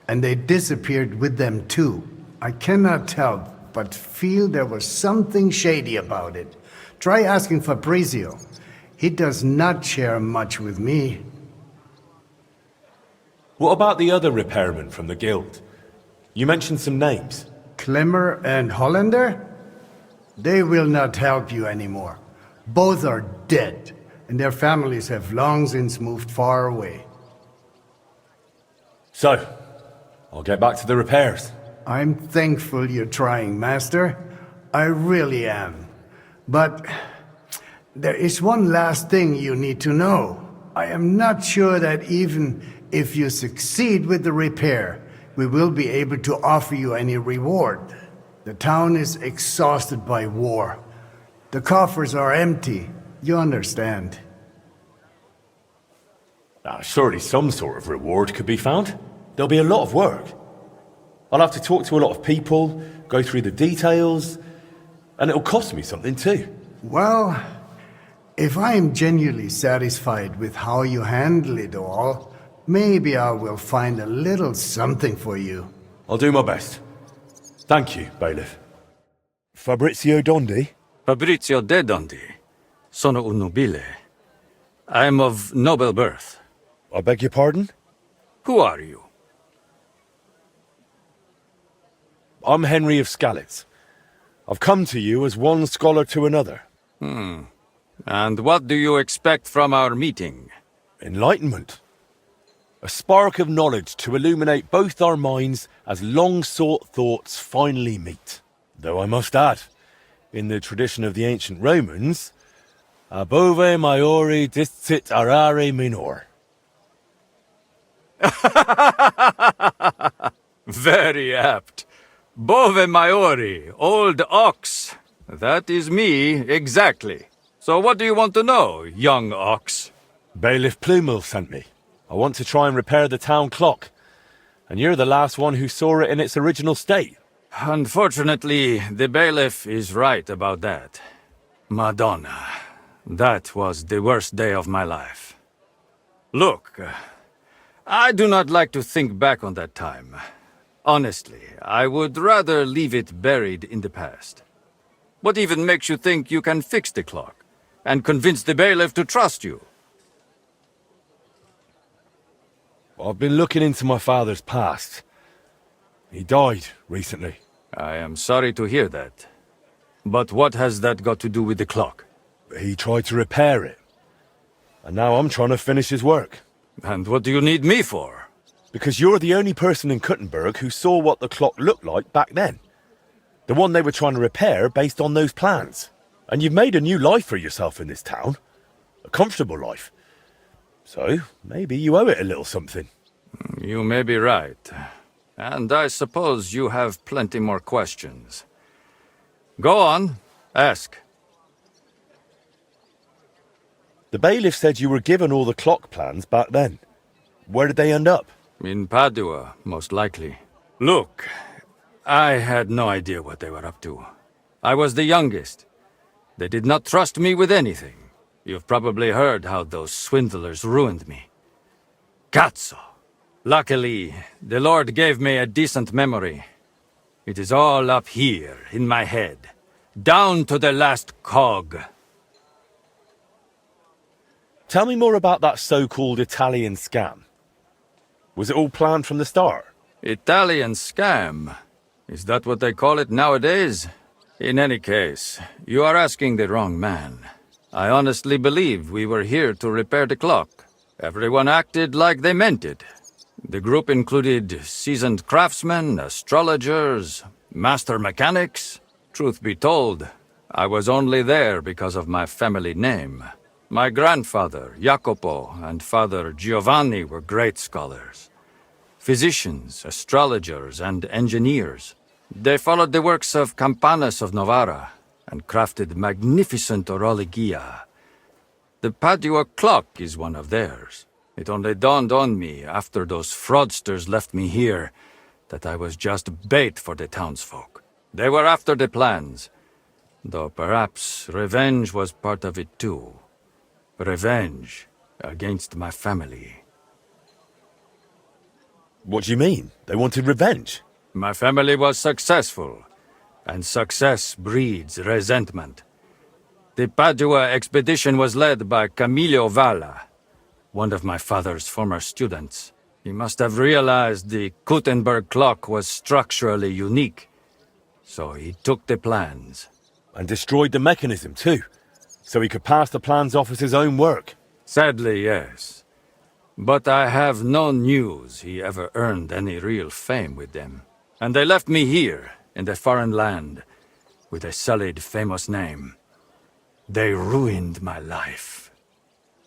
And they disappeared with them too. I cannot help but feel there was something shady about it. Try asking Fabrizio. He does not share much with me. What about the other repairmen from the guild? You mentioned some names. Klemmer and Hollander? They will not help you anymore. Both are dead, and their families have long since moved far away. So, I'll get back to the repairs. I'm thankful you're trying, Master. I really am. But there is one last thing you need to know. I am not sure that even if you succeed with the repair, we will be able to offer you any reward. The town is exhausted by war. The coffers are empty. You understand. Surely some sort of reward could be found. There'll be a lot of work. I'll have to talk to a lot of people, go through the details, and it'll cost me something too. Well, if I am genuinely satisfied with how you handle it all, maybe I will find a little something for you. I'll do my best. Thank you, Bailiff. Fabrizio Dondi? Fabrizio de Dondi. Sono un nobile. I am of noble birth. I beg your pardon? Who are you? I'm Henry of Skalitz. I've come to you as one scholar to another. And what do you expect from our meeting? Enlightenment. A spark of knowledge to illuminate both our minds as long-sought thoughts finally meet. Though I must add, in the tradition of the ancient Romans, above maiore discit arare minor. Very apt. Bove maiori, old ox. That is me, exactly. So what do you want to know, young ox? Bailiff Plumel sent me. I want to try and repair the town clock. And you're the last one who saw it in its original state. Unfortunately, the bailiff is right about that. Madonna, that was the worst day of my life. Look, I do not like to think back on that time. Honestly, I would rather leave it buried in the past. What even makes you think you can fix the clock? and convince the bailiff to trust you. I've been looking into my father's past. He died recently. I am sorry to hear that. But what has that got to do with the clock? He tried to repair it. And now I'm trying to finish his work. And what do you need me for? Because you're the only person in Kuttenberg who saw what the clock looked like back then. The one they were trying to repair based on those plans. And you've made a new life for yourself in this town. A comfortable life. So, maybe you owe it a little something. You may be right. And I suppose you have plenty more questions. Go on, ask. The bailiff said you were given all the clock plans back then. Where did they end up? In Padua, most likely. Look, I had no idea what they were up to. I was the youngest. They did not trust me with anything. You've probably heard how those swindlers ruined me. Cazzo! Luckily, the Lord gave me a decent memory. It is all up here, in my head. Down to the last cog. Tell me more about that so-called Italian scam. Was it all planned from the start? Italian scam? Is that what they call it nowadays? In any case, you are asking the wrong man. I honestly believe we were here to repair the clock. Everyone acted like they meant it. The group included seasoned craftsmen, astrologers, master mechanics. Truth be told, I was only there because of my family name. My grandfather, Jacopo, and father Giovanni were great scholars. Physicians, astrologers, and engineers. They followed the works of Campanus of Novara and crafted magnificent orologia. The Padua clock is one of theirs. It only dawned on me after those fraudsters left me here that I was just bait for the townsfolk. They were after the plans, though perhaps revenge was part of it too. Revenge against my family. What do you mean? They wanted revenge? My family was successful, and success breeds resentment. The Padua expedition was led by Camillo Valla, one of my father's former students. He must have realized the Kuttenberg clock was structurally unique, so he took the plans. And destroyed the mechanism too, so he could pass the plans off as his own work? Sadly, yes. But I have no news he ever earned any real fame with them. And they left me here, in the foreign land, with a sullied, famous name. They ruined my life.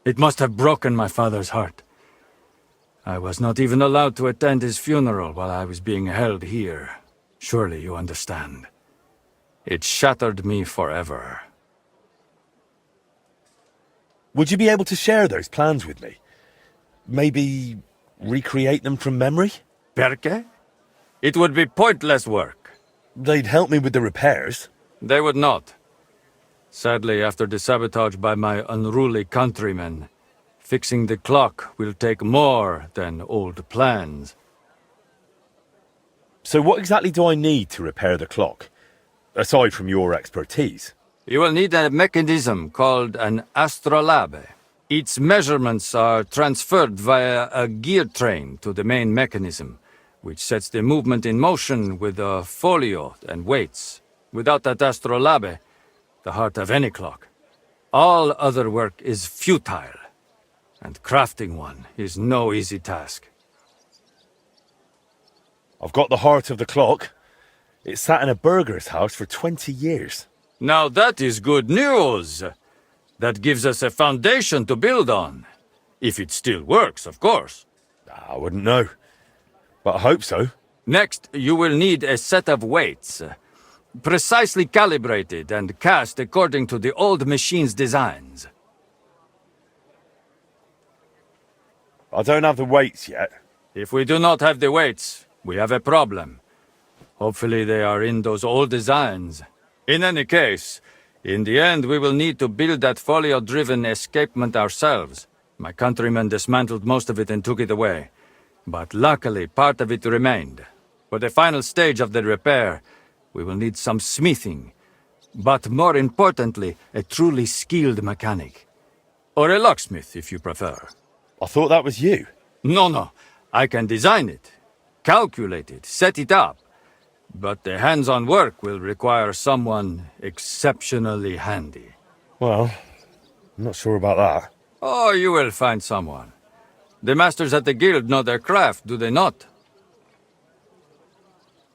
It must have broken my father's heart. I was not even allowed to attend his funeral while I was being held here. Surely you understand. It shattered me forever. Would you be able to share those plans with me? Maybe recreate them from memory? Perché? It would be pointless work. They'd help me with the repairs. They would not. Sadly, after the sabotage by my unruly countrymen, fixing the clock will take more than old plans. So what exactly do I need to repair the clock, aside from your expertise? You will need a mechanism called an astrolabe. Its measurements are transferred via a gear train to the main mechanism, which sets the movement in motion with a folio and weights. Without that astrolabe, the heart of any clock, all other work is futile, and crafting one is no easy task. I've got the heart of the clock. It sat in a burgher's house for 20 years. Now that is good news. That gives us a foundation to build on. If it still works, of course. I wouldn't know, but I hope so. Next, you will need a set of weights, precisely calibrated and cast according to the old machine's designs. I don't have the weights yet. If we do not have the weights, we have a problem. Hopefully they are in those old designs. In any case, in the end we will need to build that folio-driven escapement ourselves. My countrymen dismantled most of it and took it away. But luckily, part of it remained. For the final stage of the repair, we will need some smithing. but more importantly, a truly skilled mechanic. Or a locksmith, if you prefer. I thought that was you. No. I can design it, calculate it, set it up. But the hands-on work will require someone exceptionally handy. Well, I'm not sure about that. Oh, you will find someone. The masters at the guild know their craft, do they not?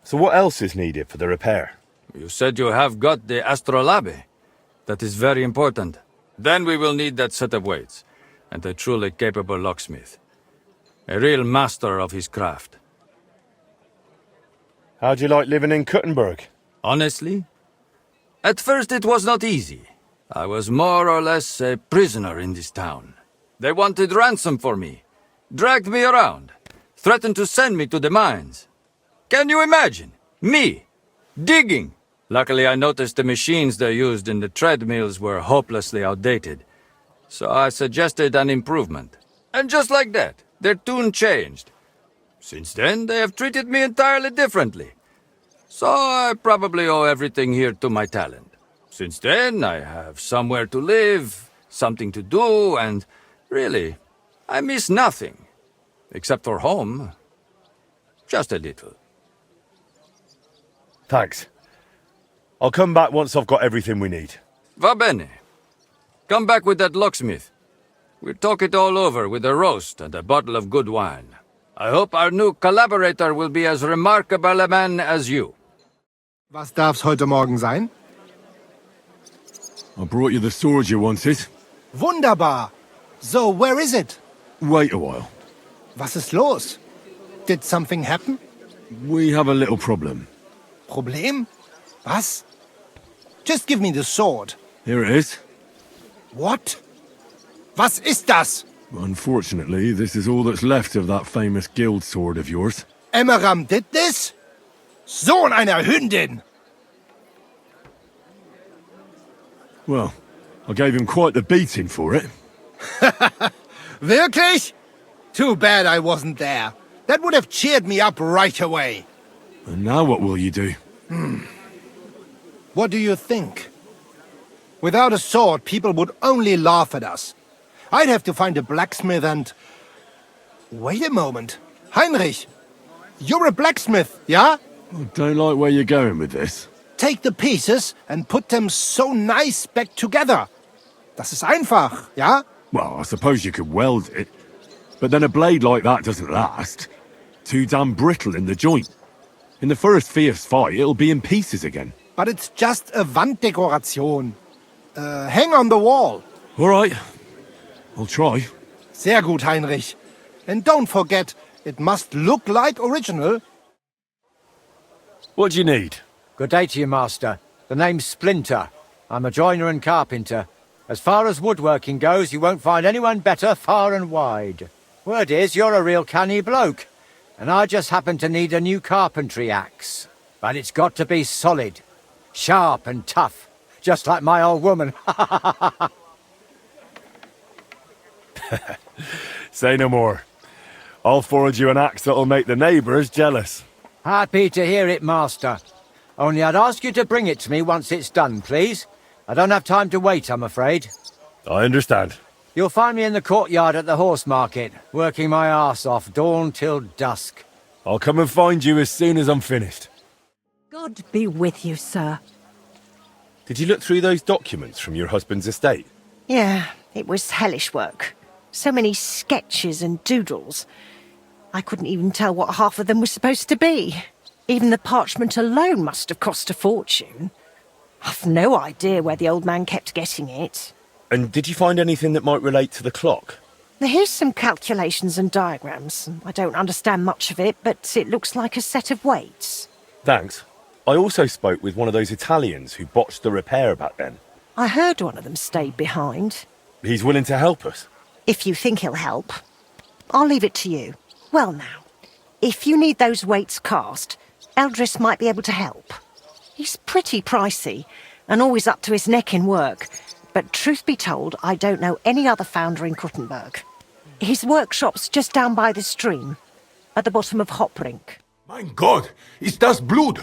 So what else is needed for the repair? You said you have got the astrolabe. That is very important. Then we will need that set of weights, and a truly capable locksmith. A real master of his craft. How'd you like living in Kuttenberg? Honestly? At first it was not easy. I was more or less a prisoner in this town. They wanted ransom for me, dragged me around, threatened to send me to the mines. Can you imagine? Me, digging. Luckily I noticed the machines they used in the treadmills were hopelessly outdated. So I suggested an improvement. And just like that, their tune changed. Since then, they have treated me entirely differently. So I probably owe everything here to my talent. Since then, I have somewhere to live, something to do, and really, I miss nothing. Except for home. Just a little. Thanks. I'll come back once I've got everything we need. Va bene. Come back with that locksmith. We'll talk it all over with a roast and a bottle of good wine. I hope our new collaborator will be as remarkable a man as you. Was darf's heute Morgen sein? I brought you the sword you wanted. Wunderbar. So, where is it? Wait a while. Was ist los? Did something happen? We have a little problem. Problem? Was? Just give me the sword. Here it is. What? Was ist das? Unfortunately, this is all that's left of that famous guild sword of yours. Emmeram did this? Sohn einer Hündin! Well, I gave him quite the beating for it. Wirklich? Too bad I wasn't there. That would have cheered me up right away. And now what will you do? What do you think? Without a sword, people would only laugh at us. I'd have to find a blacksmith and... Wait a moment. Heinrich, you're a blacksmith, yeah? I don't like where you're going with this. Take the pieces and put them so nice back together. Das ist einfach, yeah? Well, I suppose you could weld it. But then a blade like that doesn't last. Too damn brittle in the joint. In the first fierce fight, it'll be in pieces again. But it's just a Wanddekoration. Hang on the wall. All right. I'll try. Sehr gut, Heinrich. And don't forget, it must look like original. What do you need? Good day to you, Master. The name's Splinter. I'm a joiner and carpenter. As far as woodworking goes, you won't find anyone better far and wide. Word is, you're a real canny bloke. And I just happen to need a new carpentry axe. But it's got to be solid. Sharp and tough. Just like my old woman. Say no more. I'll forge you an axe that'll make the neighbours jealous. Happy to hear it, Master. Only I'd ask you to bring it to me once it's done, please. I don't have time to wait, I'm afraid. I understand. You'll find me in the courtyard at the horse market, working my arse off dawn till dusk. I'll come and find you as soon as I'm finished. God be with you, sir. Did you look through those documents from your husband's estate? Yeah, it was hellish work. So many sketches and doodles. I couldn't even tell what half of them were supposed to be. Even the parchment alone must have cost a fortune. I've no idea where the old man kept getting it. And did you find anything that might relate to the clock? Here's some calculations and diagrams. I don't understand much of it, but it looks like a set of weights. Thanks. I also spoke with one of those Italians who botched the repair back then. I heard one of them stayed behind. He's willing to help us. If you think he'll help. I'll leave it to you. Well now, if you need those weights cast, Eldris might be able to help. He's pretty pricey, and always up to his neck in work. But truth be told, I don't know any other founder in Kuttenberg. His workshop's just down by the stream, at the bottom of Hopbrink. Mein Gott, ist das Blut!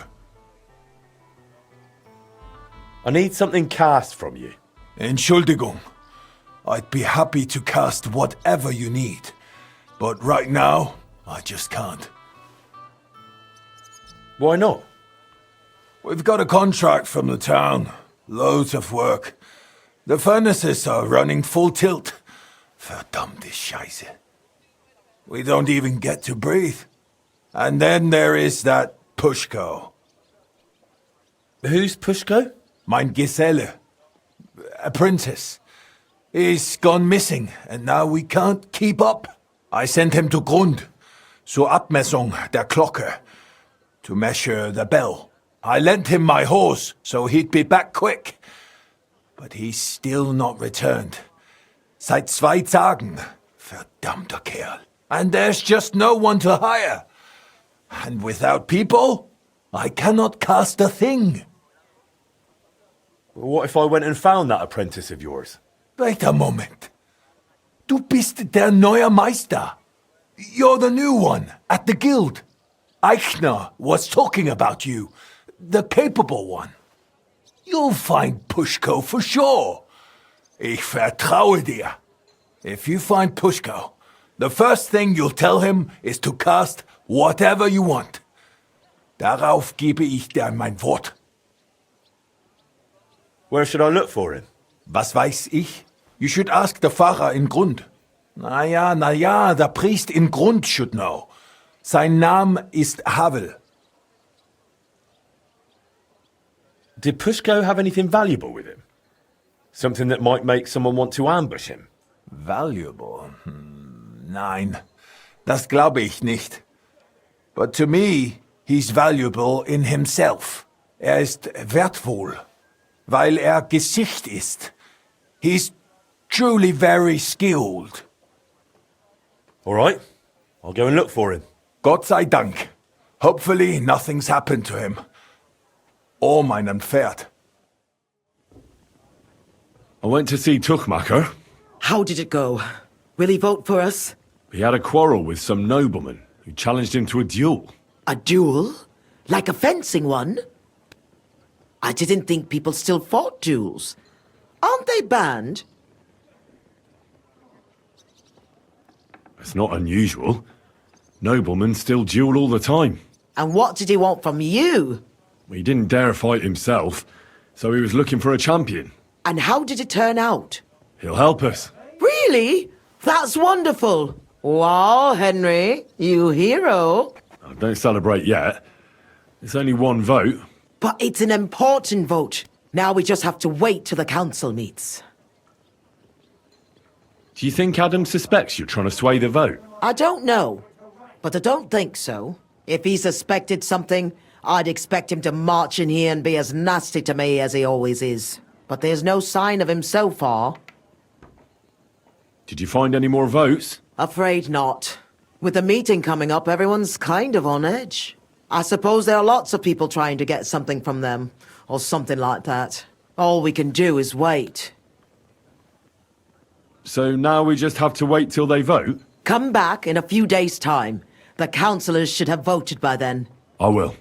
I need something cast from you. Entschuldigung. I'd be happy to cast whatever you need. But right now, I just can't. Why not? We've got a contract from the town. Loads of work. The furnaces are running full tilt. Verdammte Scheiße. We don't even get to breathe. And then there is that Pushko. Who's Pushko? Mein Geselle. A princess. He's gone missing, and now we can't keep up. I sent him to Grund, zur Abmessung der Glocke, to measure the bell. I lent him my horse, so he'd be back quick. But he's still not returned. Seit 2 Tagen. Verdammter Kerl. And there's just no one to hire. And without people, I cannot cast a thing. What if I went and found that apprentice of yours? Wait a moment. Du bist der neue Meister. You're the new one at the guild. Eichner was talking about you, the capable one. You'll find Pushko for sure. Ich vertraue dir. If you find Pushko, the first thing you'll tell him is to cast whatever you want. Darauf gebe ich dir mein Wort. Where should I look for him? Was weiß ich? You should ask the Pfarrer in Grund. Na ja, the priest in Grund should know. Sein Name ist Havel. Did Pushko have anything valuable with him? Something that might make someone want to ambush him? Valuable? Nein, das glaube ich nicht. But to me, he's valuable in himself. Ist wertvoll, weil Gesicht ist. He's truly very skilled. All right, I'll go and look for him. Gott sei Dank. Hopefully nothing's happened to him. Or meinem Pferd. I went to see Tuchmacher. How did it go? Will he vote for us? He had a quarrel with some nobleman who challenged him to a duel. A duel? Like a fencing one? I didn't think people still fought duels. Aren't they banned? It's not unusual. Noblemen still duel all the time. And what did he want from you? He didn't dare fight himself, so he was looking for a champion. And how did it turn out? He'll help us. Really? That's wonderful. Wow, Henry, you hero. Oh, don't celebrate yet. It's only one vote. But it's an important vote. Now we just have to wait till the council meets. Do you think Adam suspects you're trying to sway the vote? I don't know, but I don't think so. If he suspected something, I'd expect him to march in here and be as nasty to me as he always is. But there's no sign of him so far. Did you find any more votes? Afraid not. With the meeting coming up, everyone's kind of on edge. I suppose there are lots of people trying to get something from them, or something like that. All we can do is wait. So now we just have to wait till they vote? Come back in a few days' time. The councillors should have voted by then. I will.